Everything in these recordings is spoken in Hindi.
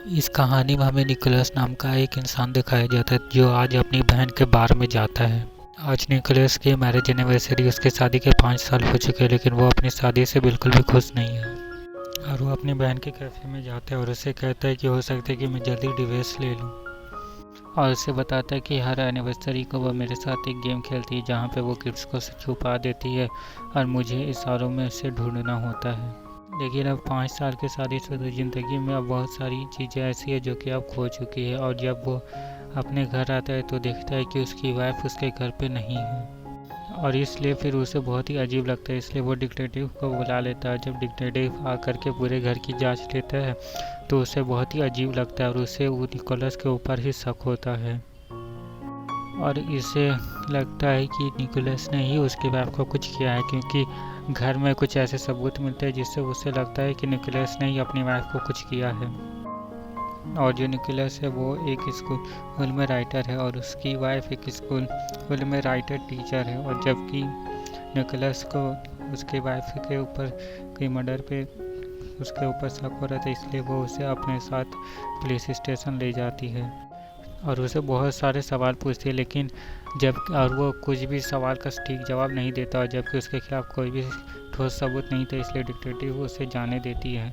इस कहानी में हमें निकोलस नाम का एक इंसान दिखाया जाता है जो आज अपनी बहन के बार में जाता है। आज निकोलस की मैरिज एनिवर्सरी, उसके शादी के 5 साल हो चुके हैं, लेकिन वो अपनी शादी से बिल्कुल भी खुश नहीं है। और वो अपनी बहन के कैफे में जाता है और उसे कहता है कि हो सकता है कि मैं जल्दी डिवोर्स ले लूँ। और उसे बताता है कि हर एनिवर्सरी को वो मेरे साथ एक गेम खेलती है जहाँ पे वो गिफ्ट्स को छुपा देती है और मुझे इशारों में उसे ढूंढना होता है। लेकिन अब 5 साल की शादीशुदा ज़िंदगी में अब बहुत सारी चीज़ें ऐसी है जो कि अब खो चुकी है। और जब वो अपने घर आता है तो देखता है कि उसकी वाइफ उसके घर पे नहीं है, और इसलिए फिर उसे बहुत ही अजीब लगता है। इसलिए वो डिटेक्टिव को बुला लेता है। जब डिटेक्टिव आकर के पूरे घर की जांच लेता है तो उसे बहुत ही अजीब लगता है और उसे वो निकोलस के ऊपर ही शक होता है। और इसे लगता है कि निकोलस ने ही उसके वाइफ को कुछ किया है, क्योंकि घर में कुछ ऐसे सबूत मिलते हैं जिससे उसे लगता है कि निकोलस ने ही अपनी वाइफ को कुछ किया है। और जो निकोलस है वो एक स्कूल में राइटर है और उसकी वाइफ एक स्कूल में राइटर टीचर है। और जबकि निकोलस को उसके वाइफ के ऊपर कोई मर्डर पे उसके ऊपर शक हो रहा था, इसलिए वो उसे अपने साथ पुलिस स्टेशन ले जाती है और उसे बहुत सारे सवाल पूछती है, लेकिन और वो कुछ भी सवाल का ठीक जवाब नहीं देता, और जबकि उसके खिलाफ कोई भी ठोस सबूत नहीं था, इसलिए डिटेक्टिव उसे जाने देती है।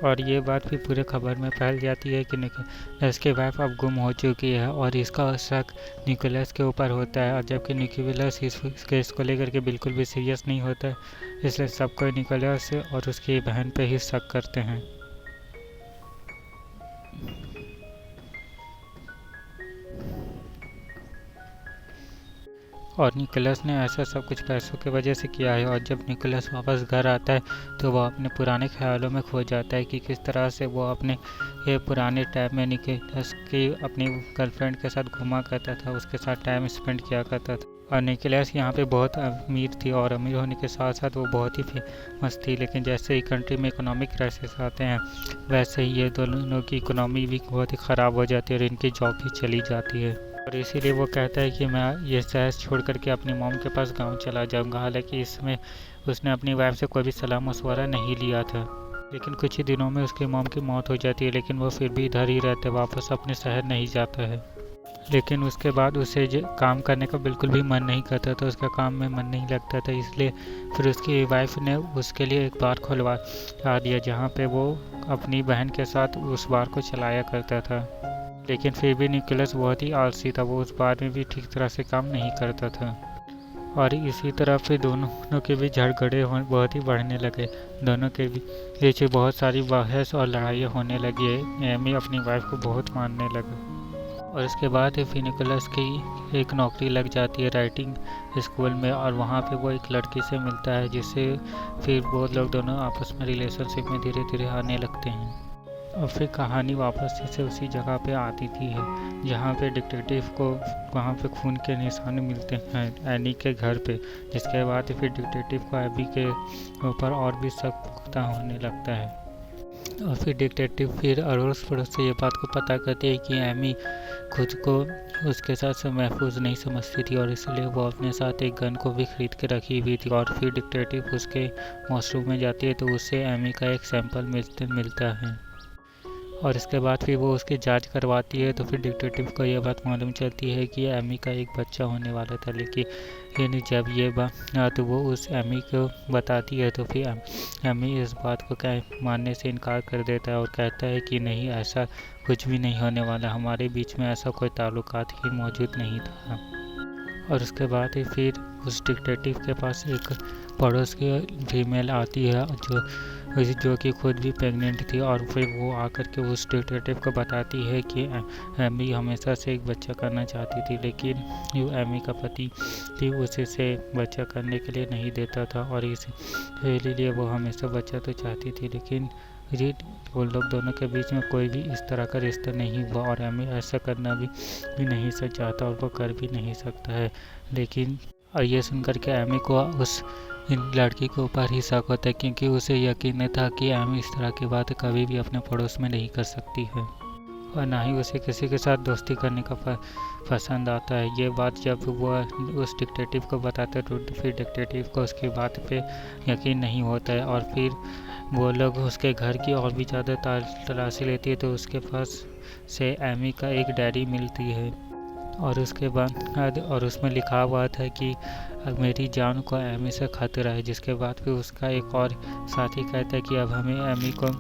और ये बात भी पूरे खबर में फैल जाती है कि निकोलस की वाइफ अब गुम हो चुकी है और इसका शक निकोलस के ऊपर होता है। और जबकि निकोलस इस केस को लेकर के बिल्कुल भी सीरियस नहीं होता है, इसलिए सब कोई निकोलस और उसकी बहन पे ही शक करते हैं। और निकोलस ने ऐसा सब कुछ पैसों की वजह से किया है। और जब निकोलस वापस घर आता है तो वह अपने पुराने ख्यालों में खो जाता है कि किस तरह से वो अपने ये पुराने टाइम में निकोलस की अपनी गर्लफ्रेंड के साथ घूमा करता था, उसके साथ टाइम स्पेंड किया करता था। और निकोलस यहाँ पे बहुत अमीर थी और अमीर होने के साथ साथ वो बहुत ही फेमस थी। लेकिन जैसे ही कंट्री में इकोनॉमिक क्राइसिस आते हैं वैसे ही ये दोनों की इकोनॉमी भी बहुत ही ख़राब हो जाती है और इनकी जॉब भी चली जाती है। और इसीलिए वो कहता है कि मैं ये शहर छोड़ करके अपनी मॉम के पास गांव चला जाऊंगा। हालांकि इसमें उसने अपनी वाइफ से कोई भी सलाह मशवरा नहीं लिया था। लेकिन कुछ ही दिनों में उसकी मॉम की मौत हो जाती है, लेकिन वो फिर भी इधर ही रहते, वापस अपने शहर नहीं जाता है। लेकिन उसके बाद उसे काम करने का बिल्कुल भी मन नहीं करता था, उसका काम में मन नहीं लगता था। इसलिए फिर उसकी वाइफ ने उसके लिए एक बार खुलवा दिया जहाँ पे वो अपनी बहन के साथ उस बार को चलाया करता था। लेकिन फिर भी निकोलस बहुत ही आलसी था, वो उस बार में भी ठीक तरह से काम नहीं करता था। और इसी तरह फिर दोनों के बीच झगड़े बहुत ही बढ़ने लगे। दोनों के बीच बहुत सारी बहस और लड़ाइयाँ होने लगी। एमी अपनी वाइफ को बहुत मारने लगा। और इसके बाद फिर निकोलस की एक नौकरी लग जाती है राइटिंग स्कूल में, और वहाँ पे वो एक लड़की से मिलता है जिससे फिर वो लोग दोनों आपस में रिलेशनशिप में धीरे धीरे आने लगते हैं। और फिर कहानी वापस से उसी जगह पे आती थी है जहाँ पे डिटेक्टिव को वहाँ पे खून के निशान मिलते हैं एनी के घर पे। जिसके बाद फिर डिटेक्टिव को एबी के ऊपर और भी शक पुख्ता होने लगता है। और फिर डिटेक्टिव फिर अड़ोस पड़ोस से ये बात को पता करती है कि एमी खुद को उसके साथ महफूज नहीं समझती थी, और इसलिए वो अपने साथ एक गन को भी खरीद के रखी हुई थी। और फिर डिटेक्टिव उसके वॉशरूम में जाती है तो उससे एमी का एक सैंपल मिलता है। और इसके बाद फिर वो उसकी जांच करवाती है तो फिर डिटेक्टिव को ये बात मालूम चलती है कि एमी का एक बच्चा होने वाला था। लेकिन जब ये बात वो उस एमी को बताती है तो फिर एमी इस बात को मानने से इनकार कर देता है और कहता है कि नहीं, ऐसा कुछ भी नहीं होने वाला, हमारे बीच में ऐसा कोई ताल्लुकात ही मौजूद नहीं था। और उसके बाद ही फिर उस डिटेक्टिव के पास एक पड़ोस की फीमेल आती है जो कि खुद भी प्रेग्नेंट थी, और फिर वो आकर के उस डिटेक्टिव को बताती है कि एमी हमेशा से एक बच्चा करना चाहती थी, लेकिन एमी का पति भी उसे से बच्चा करने के लिए नहीं देता था, और इसलिए वो हमेशा बच्चा तो चाहती थी। लेकिन वो लोग दोनों के बीच में कोई भी इस तरह का रिश्ता नहीं हुआ, और एमी ऐसा करना भी नहीं चाहता और वो कर भी नहीं सकता है। लेकिन और ये सुनकर के एमी को उस लड़की के ऊपर ही शक होता है, क्योंकि उसे यकीन था कि एमी इस तरह की बात कभी भी अपने पड़ोस में नहीं कर सकती है। और ना ही उसे किसी के साथ दोस्ती करने का पसंद आता है। ये बात जब वो उस डिटेक्टिव को बताता है तो फिर डिटेक्टिव को उसकी बात पे यकीन नहीं होता है और फिर वो लोग उसके घर की और भी ज़्यादा तलाशी लेती है तो उसके पास से एमी का एक डायरी मिलती है और उसके बाद और उसमें लिखा हुआ था कि मेरी जान को एमी से खतरा है। जिसके बाद फिर उसका एक और साथी कहता है कि अब हमें एमी को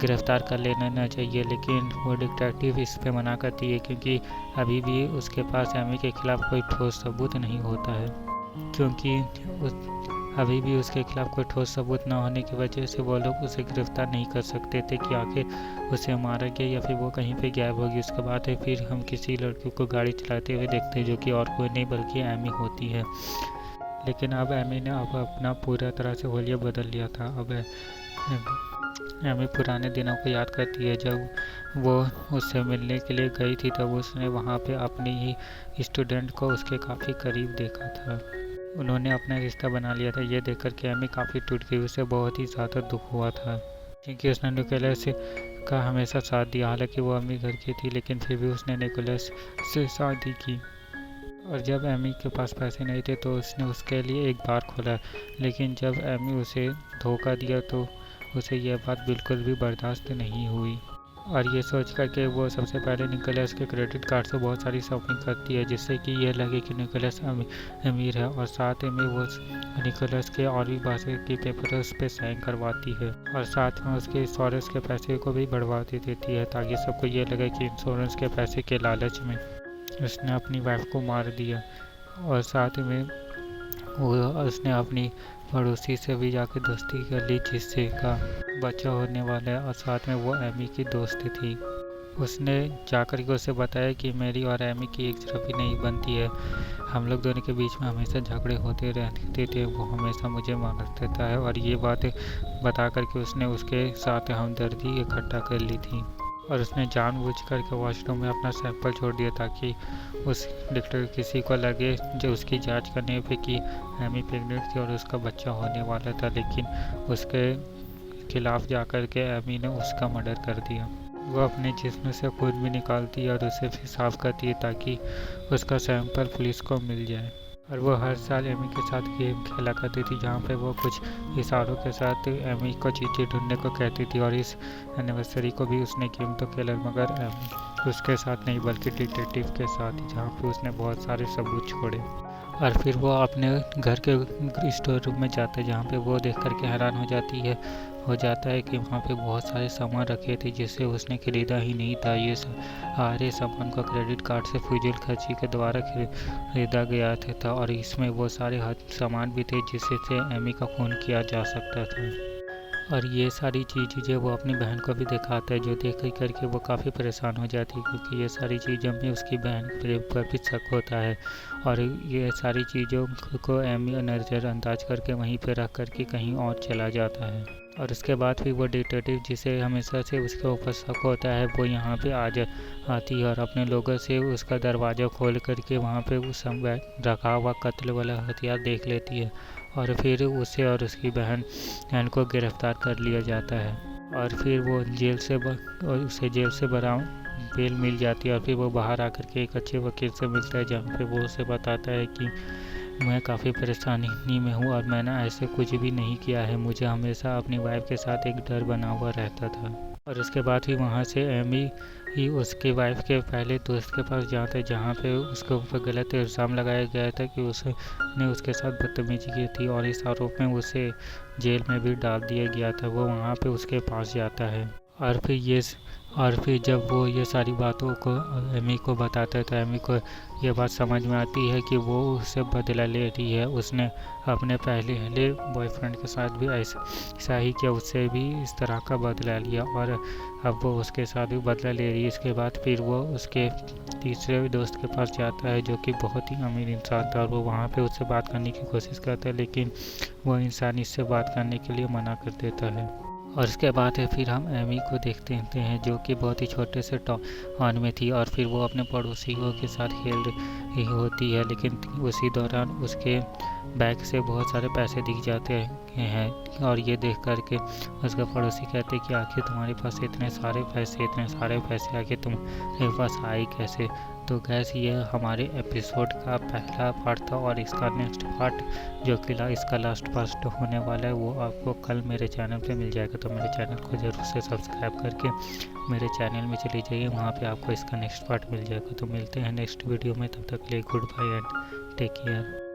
गिरफ्तार कर लेना चाहिए, लेकिन वो डिटेक्टिव इस पे मना करती है क्योंकि अभी भी उसके पास एमी के खिलाफ कोई ठोस सबूत नहीं होता है, क्योंकि अभी भी उसके खिलाफ कोई ठोस सबूत न होने की वजह से वो लोग उसे गिरफ्तार नहीं कर सकते थे कि आखिर उसे मारा गया या फिर वो कहीं पे गायब होगी। उसके बाद है फिर हम किसी लड़की को गाड़ी चलाते हुए देखते हैं जो कि और कोई नहीं बल्कि एमी होती है। लेकिन अब एमी ने अब अपना पूरा तरह से होलिया बदल लिया था। अब एमी पुराने दिनों को याद करती है जब वो उससे मिलने के लिए गई थी, तब उसने वहाँ पे अपनी ही स्टूडेंट को उसके काफ़ी करीब देखा था। उन्होंने अपना रिश्ता बना लिया था। ये देखकर के एमी काफ़ी टूट गई। उसे बहुत ही ज़्यादा दुख हुआ था क्योंकि उसने निकोलस का हमेशा साथ दिया। हालांकि वो अमीर घर की थी लेकिन फिर भी उसने निकोलस से शादी की। और जब एमी के पास पैसे नहीं थे तो उसने उसके लिए एक बार खोला, लेकिन जब एमी उसे धोखा दिया तो उसे यह बात बिल्कुल भी बर्दाश्त नहीं हुई। और ये सोच कर के वो सबसे पहले निकोलस के क्रेडिट कार्ड से बहुत सारी शॉपिंग करती है जिससे कि ये लगे कि निकोलस अमीर है, और साथ में वो निकोलस के और भी बाकी के पेपर उस पर साइन करवाती है और साथ में उसके इंश्योरेंस के पैसे को भी बढ़वा देती है ताकि सबको ये लगे कि इंश्योरेंस के पैसे के लालच में उसने अपनी वाइफ को मार दिया। और साथ में वो उसने अपनी पड़ोसी से भी जाकर दोस्ती कर ली जिससे का बच्चा होने वाला है, और साथ में वो एमी की दोस्त थी। उसने जाकर के उसे बताया कि मेरी और एमी की एक तरफ ही नहीं बनती है, हम लोग दोनों के बीच में हमेशा झगड़े होते रहते थे, वो हमेशा मुझे मार देता है। और ये बातें बता करके उसने उसके साथ हमदर्दी इकट्ठा कर ली थी और उसने जानबूझ करके वॉशरूम में अपना सैंपल छोड़ दिया ताकि उस डॉक्टर किसी को लगे जो उसकी जांच करने पे कि एमी प्रेग्नेंट थी और उसका बच्चा होने वाला था, लेकिन उसके खिलाफ जाकर के एमी ने उसका मर्डर कर दिया। वो अपने जिस्म से खून भी निकालती है और उसे फिर साफ करती है ताकि उसका सैंपल पुलिस को मिल जाए। और वो हर साल एमी के साथ गेम खेला करती थी जहाँ पे वो कुछ इशारों के साथ एमी को चीज़ें ढूंढने को कहती थी, और इस एनिवर्सरी को भी उसने गेम तो खेला मगर एमी उसके साथ नहीं बल्कि डिटेक्टिव के साथ ही, जहाँ पे उसने बहुत सारे सबूत छोड़े। और फिर वो अपने घर के स्टोर रूम में जाता है जहाँ पे वो देख करके हैरान हो जाता है कि वहाँ पे बहुत सारे सामान रखे थे जिसे उसने खरीदा ही नहीं था। ये सारे सामान को क्रेडिट कार्ड से फिजूल खर्ची के द्वारा खरीदा गया था और इसमें वो सारे सामान भी थे जिससे एमी का खून किया जा सकता था। और ये सारी चीज़ें वो अपनी बहन को भी दिखाता है जो देख करके वो काफ़ी परेशान हो जाती है क्योंकि ये सारी चीज़ों में उसकी बहन पर भी शक होता है और ये सारी चीज़ों को एमी नज़रअंदाज करके वहीं पर रख करके कहीं और चला जाता है। और उसके बाद फिर वो डिटेक्टिव जिसे हमेशा से उसके ऊपर शक होता है वो यहाँ पे आती है और अपने लोगों से उसका दरवाज़ा खोल करके वहाँ पे उस रखा हुआ कत्ल वाला हथियार देख लेती है और फिर उसे और उसकी बहन को गिरफ्तार कर लिया जाता है। और फिर वो उसे जेल से बेल मिल जाती है और फिर वो बाहर आकर के एक अच्छे वकील से मिलता है जहाँ पे वो उसे बताता है कि मैं काफ़ी परेशानी में हूँ और मैंने ऐसे कुछ भी नहीं किया है, मुझे हमेशा अपनी वाइफ के साथ एक डर बना हुआ रहता था। और उसके बाद ही वहाँ से एमी ही उसके वाइफ के पहले दोस्त के पास जाता है जहाँ पे उसके ऊपर गलत इल्ज़ाम लगाया गया था कि उसने उसके साथ बदतमीजी की थी और इस आरोप में उसे जेल में भी डाल दिया गया था। वो वहाँ पे उसके पास जाता है और फिर जब वो ये सारी बातों को एमी को बताता है तो एमी को ये बात समझ में आती है कि वो उससे बदला ले रही है। उसने अपने पहले बॉयफ्रेंड के साथ भी ऐसा ही किया, उससे भी इस तरह का बदला लिया और अब वो उसके साथ भी बदला ले रही है। इसके बाद फिर वो उसके तीसरे दोस्त के पास जाता है जो कि बहुत ही अमीर इंसान था और वो वहाँ पे उससे बात करने की कोशिश करता है लेकिन वो इंसान इससे बात करने के लिए मना कर देता है। और उसके बाद है फिर हम एमी को देखते हैं जो कि बहुत ही छोटे से टाउन में थी और फिर वो अपने पड़ोसियों के साथ खेल रही होती है, लेकिन उसी दौरान उसके बैग से बहुत सारे पैसे दिख जाते हैं और ये देख कर के उसका पड़ोसी कहते हैं कि आखिर तुम्हारे पास इतने सारे पैसे आखिर तुम्हारे पास आए कैसे। तो गैस ये हमारे एपिसोड का पहला पार्ट था और इसका नेक्स्ट पार्ट जो कि इसका लास्ट पार्ट होने वाला है वो आपको कल मेरे चैनल पे मिल जाएगा। तो मेरे चैनल को ज़रूर से सब्सक्राइब करके मेरे चैनल में चले जाइए, वहाँ पे आपको इसका नेक्स्ट पार्ट मिल जाएगा। तो मिलते हैं नेक्स्ट वीडियो में, तब तक के लिए good bye and take care.